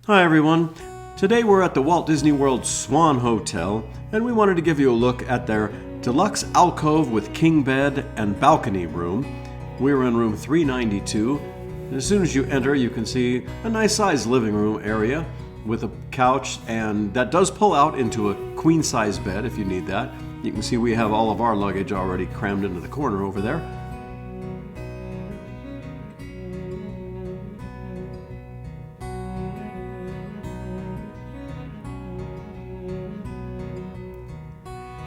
Hi everyone. Today we're at the Walt Disney World Swan Hotel, and we wanted to give you a look at their Deluxe Alcove with king bed and balcony room. We're in room 392. And as soon as you enter, you can see a nice sized living room area with a couch, and that does pull out into a queen size bed if you need that. You can see we have all of our luggage already crammed into the corner over there.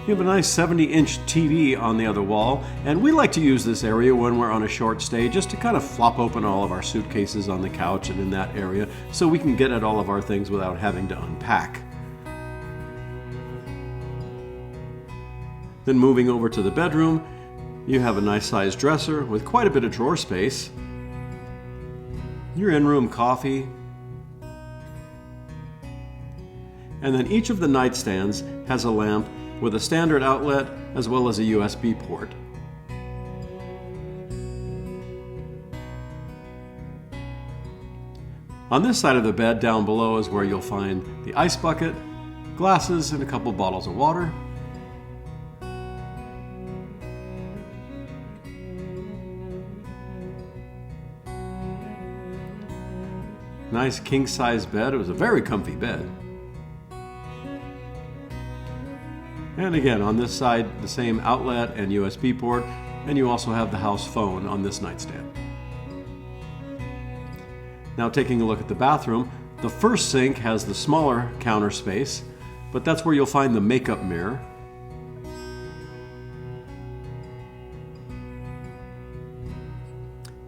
You have a nice 70-inch TV on the other wall, and we like to use this area when we're on a short stay just to kind of flop open all of our suitcases on the couch and in that area so we can get at all of our things without having to unpack. Then moving over to the bedroom, you have a nice sized dresser with quite a bit of drawer space. Your in-room coffee. And then each of the nightstands has a lamp with a standard outlet as well as a USB port. On this side of the bed down below is where you'll find the ice bucket, glasses, and a couple bottles of water. Nice king-size bed. It was a very comfy bed. And again, on this side, the same outlet and USB port, and you also have the house phone on this nightstand. Now taking a look at the bathroom, the first sink has the smaller counter space, but that's where you'll find the makeup mirror.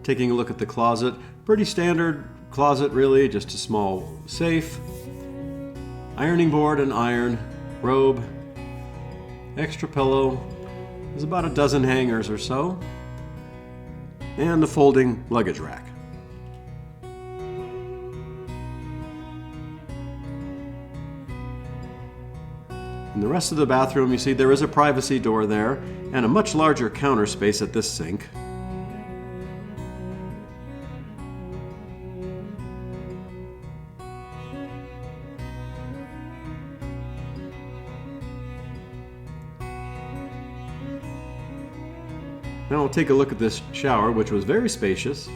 Taking a look at the closet, pretty standard closet really, just a small safe, ironing board and iron, robe, extra pillow, there's about a dozen hangers or so, and the folding luggage rack. In the rest of the bathroom, you see there is a privacy door there and a much larger counter space at this sink. Now we'll take a look at this shower, which was very spacious.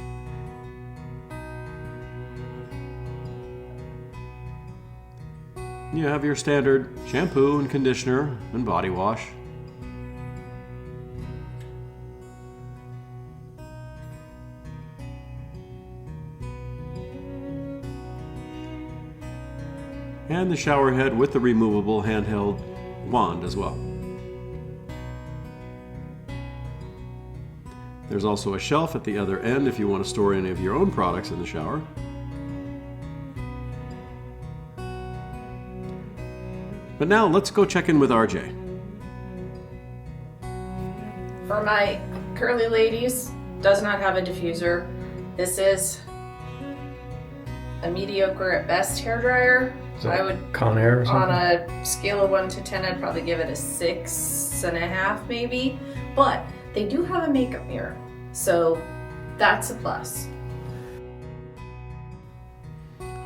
You have your standard shampoo and conditioner and body wash. And the shower head with the removable handheld wand as well. There's also a shelf at the other end if you want to store any of your own products in the shower. But now let's go check in with RJ. For my curly ladies, does not have a diffuser. This is a mediocre at best hairdryer. So I would, Conair or something? on a scale of 1 to 10, I'd probably give it a 6.5 maybe. But they do have a makeup mirror, so that's a plus.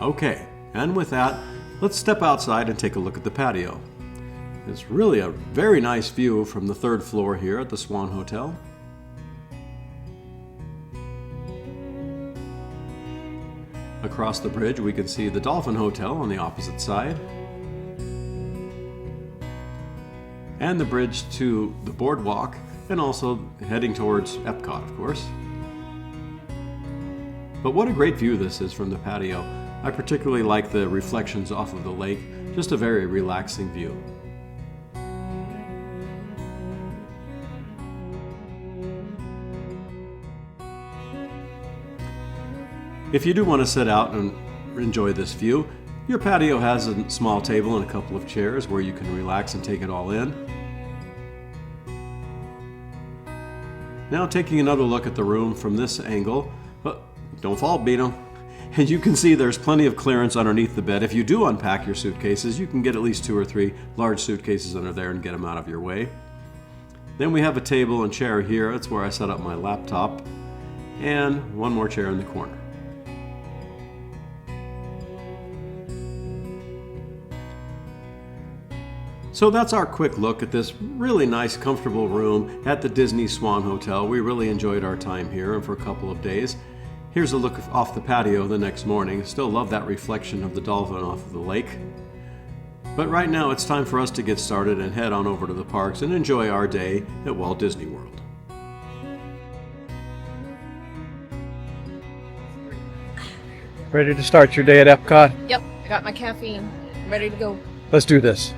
Okay, and with that, let's step outside and take a look at the patio. It's really a very nice view from the third floor here at the Swan Hotel. Across the bridge, we can see the Dolphin Hotel on the opposite side. And the bridge to the boardwalk, and also heading towards Epcot, of course. But what a great view this is from the patio. I particularly like the reflections off of the lake, just a very relaxing view. If you do want to sit out and enjoy this view, your patio has a small table and a couple of chairs where you can relax and take it all in. Now taking another look at the room from this angle, don't fall, Beano. And you can see there's plenty of clearance underneath the bed. If you do unpack your suitcases, you can get at least 2 or 3 large suitcases under there and get them out of your way. Then we have a table and chair here. That's where I set up my laptop. And one more chair in the corner. So that's our quick look at this really nice, comfortable room at the Disney Swan Hotel. We really enjoyed our time here and for a couple of days. Here's a look off the patio the next morning. Still love that reflection of the dolphin off of the lake. But right now it's time for us to get started and head on over to the parks and enjoy our day at Walt Disney World. Ready to start your day at Epcot? Yep, I got my caffeine. I'm ready to go. Let's do this.